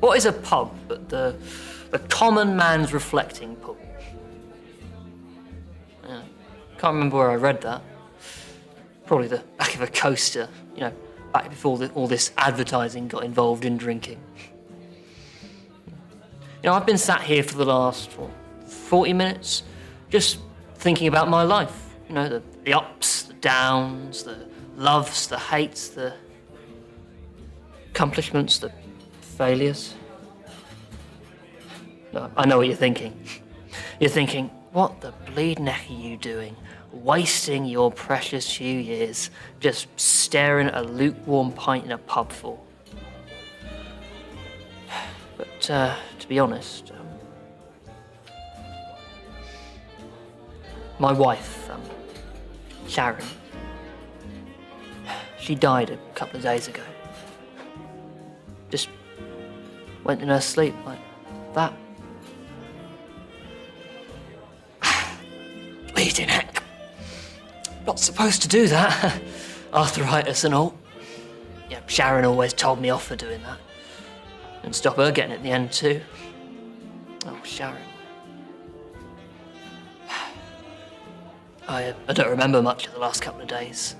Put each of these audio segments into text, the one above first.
What is a pub but the common man's reflecting pool? Yeah, can't remember where I read that. Probably the back of a coaster, back before all this advertising got involved in drinking. I've been sat here for the last 40 minutes just thinking about my life. The ups, the downs, the loves, the hates, the accomplishments, the failures. No, I know what you're thinking. You're thinking, what the bleeding heck are you doing? Wasting your precious few years just staring at a lukewarm pint in a pub for. But to be honest, my wife, Sharon, she died a couple of days ago. Just went in her sleep like that. Bleeding heck. Not supposed to do that. Arthritis and all. Yeah, Sharon always told me off for doing that. And stop her getting it in the end too. Oh, Sharon. I don't remember much of the last couple of days.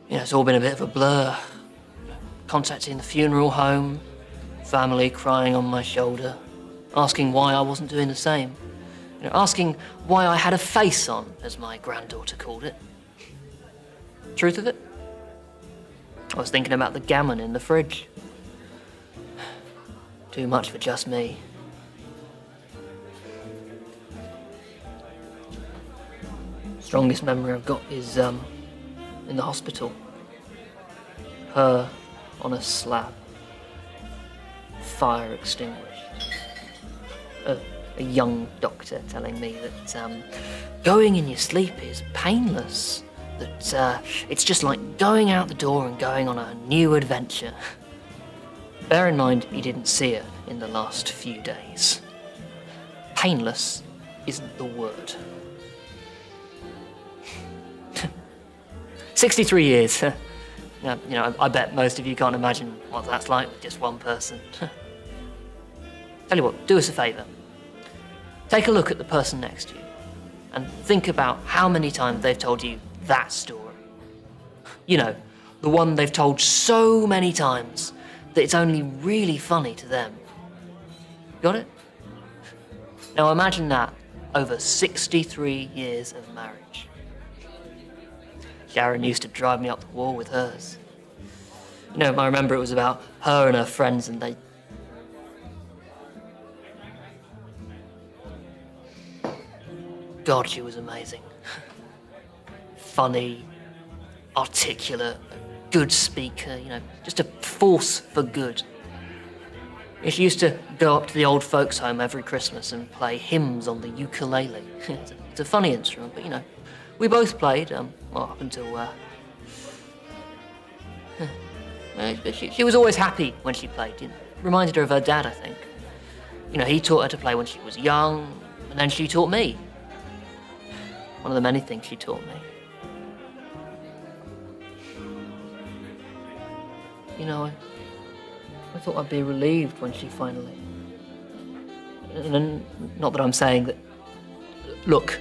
It's all been a bit of a blur. Contacting the funeral home, family crying on my shoulder, asking why I wasn't doing the same. Asking why I had a face on, as my granddaughter called it. Truth of it? I was thinking about the gammon in the fridge. Too much for just me. Strongest memory I've got is in the hospital. Her on a slab. Fire extinguished. A young doctor telling me that going in your sleep is painless. That it's just like going out the door and going on a new adventure. Bear in mind, he didn't see her in the last few days. Painless isn't the word. 63 years. I bet most of you can't imagine what that's like with just one person. Tell you what, do us a favour. Take a look at the person next to you and think about how many times they've told you that story. The one they've told so many times that it's only really funny to them. Got it? Now imagine that over 63 years of marriage. Sharon used to drive me up the wall with hers. I remember it was about her and her friends, and they... God, she was amazing. Funny, articulate, a good speaker, just a force for good. She used to go up to the old folks' home every Christmas and play hymns on the ukulele. It's a funny instrument, but we both played, up until... she was always happy when she played. Reminded her of her dad, I think. He taught her to play when she was young, and then she taught me. One of the many things she taught me. I thought I'd be relieved when she finally... And not that I'm saying that... Look,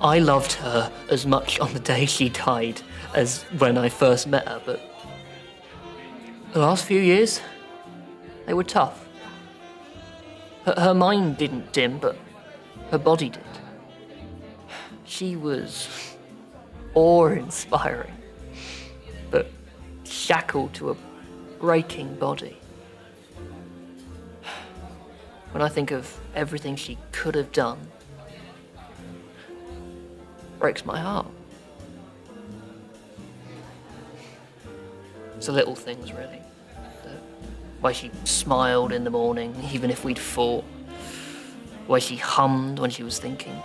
I loved her as much on the day she died as when I first met her, but the last few years, they were tough. Her mind didn't dim, but her body did. She was awe-inspiring, but shackled to a breaking body. When I think of everything she could have done, it breaks my heart. It's the little things, really. The way she smiled in the morning, even if we'd fought. The way she hummed when she was thinking.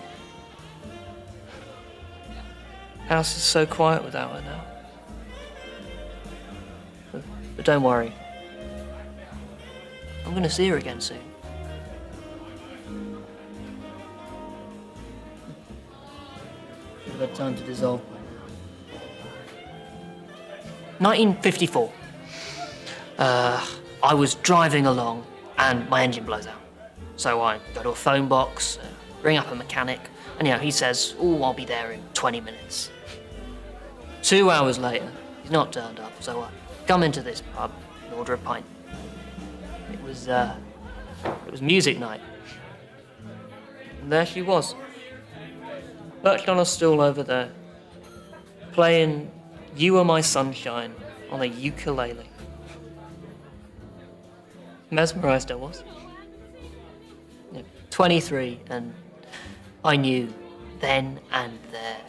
House is so quiet without her now. But don't worry. I'm going to see her again soon. Should have had time to dissolve by now. 1954. I was driving along and my engine blows out. So I go to a phone box, ring up a mechanic, and he says, "Oh, I'll be there in 20 minutes." 2 hours later, he's not turned up, so I come into this pub and order a pint. It was music night. And there she was, perched on a stool over there, playing "You Are My Sunshine" on a ukulele. Mesmerised I was. 23, and I knew then and there.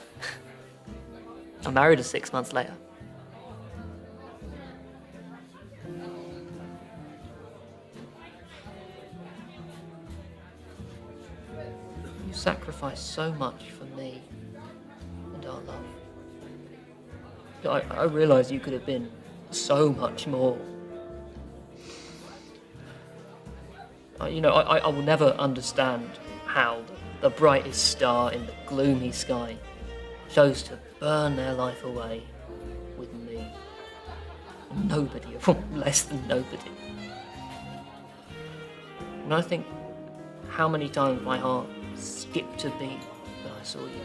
I married her 6 months later. You sacrificed so much for me and our love. I realised you could have been so much more. I will never understand how the brightest star in the gloomy sky chose to burn their life away with me. Nobody, or less than nobody. And I think how many times my heart skipped a beat when I saw you.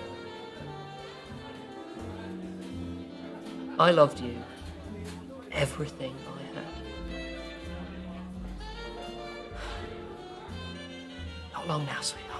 I loved you, everything I had. Not long now, sweetheart.